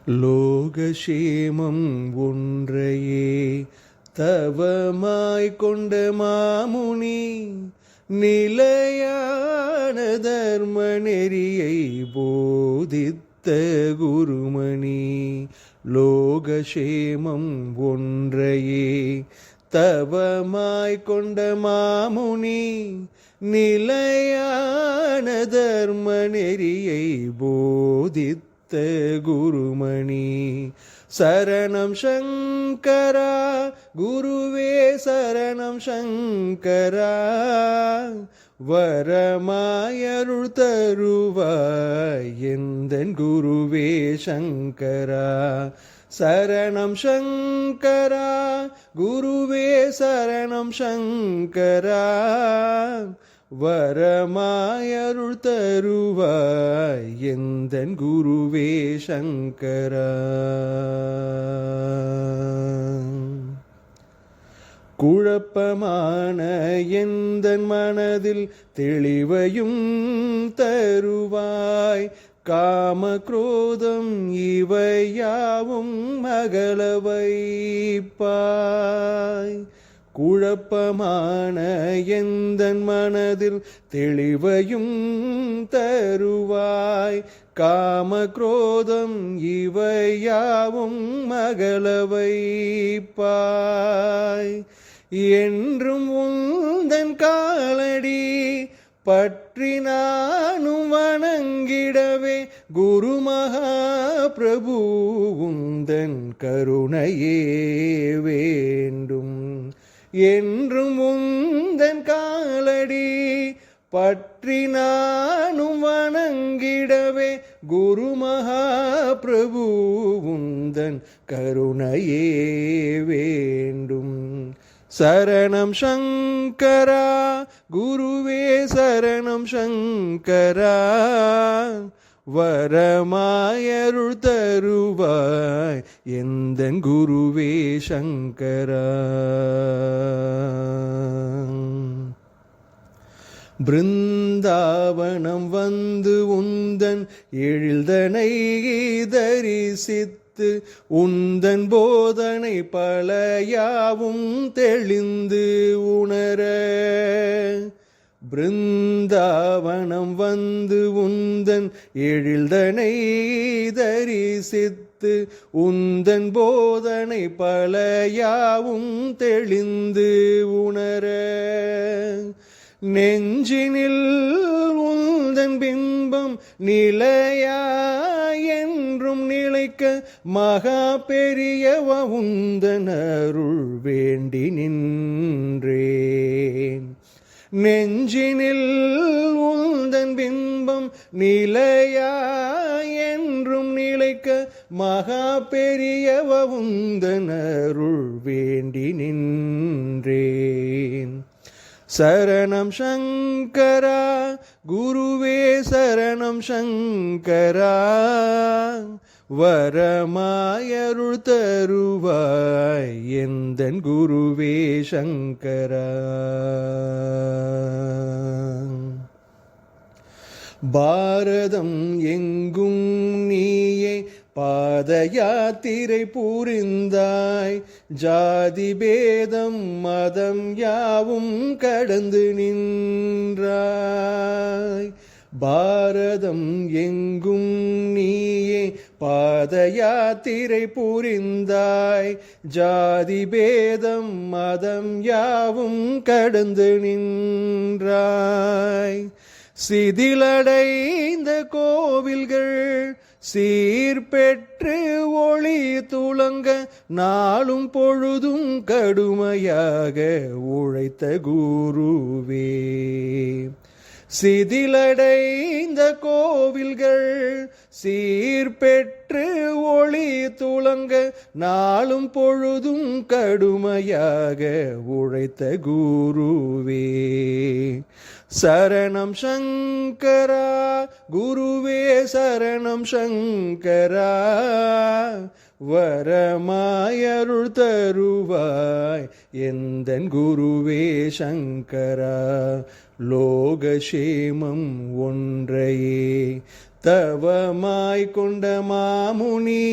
லோகக்ஷேமம் ஒன்றையே தவமாய் கொண்ட மாமுனி நிலையான தர்ம நெறியை போதித்த குருமணி. லோகக்ஷேமம் ஒன்றையே தவமாய் கொண்ட மாமுனி நிலையான தர்ம நெறியை போதித்த குருமணி. சரணம் சங்கரா குருவே சரணம் சங்கரா, வரமாயருள் தருவாய் எந்தன் குருவே சங்கரா. சரணம் சங்கரா குருவே சரணம் சங்கரா, வரமாயருள் தருவாய் எந்தன் குருவே சங்கரா. குழப்பமான எந்தன் மனதில் தெளிவையும் தருவாய், காம குரோதம் இவையாவும் அகல வைப்பாய். குழப்பமான எந்தன் மனதில் தெளிவையும் தருவாய், காம குரோதம் இவையாவும் அகல வைப்பாய். என்றும் உந்தன் காலடி பற்றி நானும் வணங்கிடவே, குரு மகா பிரபு உந்தன் கருணையே வேண்டும். என்றும் உந்தன் காலடி பற்றி நானும் வணங்கிடவே, குரு மகா பிரபு உந்தன் கருணையே வேண்டும். சரணம் சங்கரா குருவே சரணம் சங்கரா, வரமாயருள் தருவாய் எந்தன் குருவே சங்கரா. பிருந்தாவனம் வந்து உந்தன் எழில்தனை தரிசித்து, உந்தன் போதனை பலயாவும் தெளிந்து உணர. பிருந்தாவனம் வந்து உந்தன் எழில்தனை தரிசித்து, உந்தன் போதனை பலயாவும் தெளிந்து உணர. நெஞ்சினில் உந்தன் பிம்பம் நிலையாய் என்றும் நிலைக்க, மகா பெரியவ உந்தன் அருள் வேண்டி நின்றேன். நெஞ்சினில் உந்தன் பிம்பம் நிலையாய் என்றும் நிலைக்க, மகா பெரியவ உந்தன் அருள் வேண்டி நின்றேன். சரணம் சங்கரா குருவே சரணம் சங்கரா, வரமாயருள் தருவாய் எந்தன் குருவே சங்கரா. பாரதம் எங்கும் நீயே பாத யாத்திரை புரிந்தாய், ஜாதி பேதம் மதம் யாவும் கடந்து நின்றாய். பாரதம் எங்கும் நீயே பாத யாத்திரை புரிந்தாய், ஜாதி பேதம் மதம் யாவும் கடந்து நின்றாய். சிதிலடைந்த கோவில்கள் சீர்பெற்று ஒளி துளங்க, நாளும் பொழுதும் கடுமையாக உழைத்த குருவே. சிதிலடைந்த கோவில்கள் சீர்பெற்று ஒளி துளங்க, நாளும் பொழுதும் கடுமையாக உழைத்த குருவே. சரணம் சங்கரா குருவே சரணம் சங்கரா, வரமாயருள் தருவாய் எந்தன் குருவே சங்கரா. லோகக்ஷேமம் ஒன்றையே தவமாய் கொண்ட மாமுனி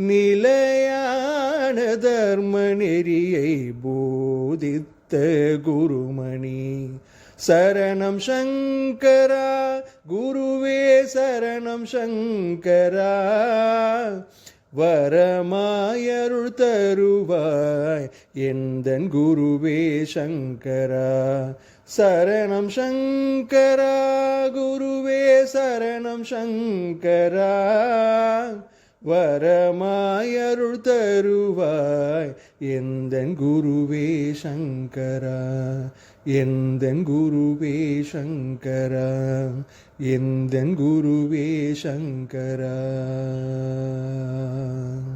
நிலையான தர்ம நெறியை போதித்த குருமணி. சரணம் சங்கரா குருவே சரணம் சங்கரா, வரமாயருள் தருவாய் எந்தன் குருவே சங்கரா. சரணம் சங்கரா குருவே சரணம் சங்கரா, வரமாயருள் தருவாய் எந்தன் குருவே சங்கரா. எந்தன் குருவே சங்கரா, எந்தன் குருவே சங்கரா.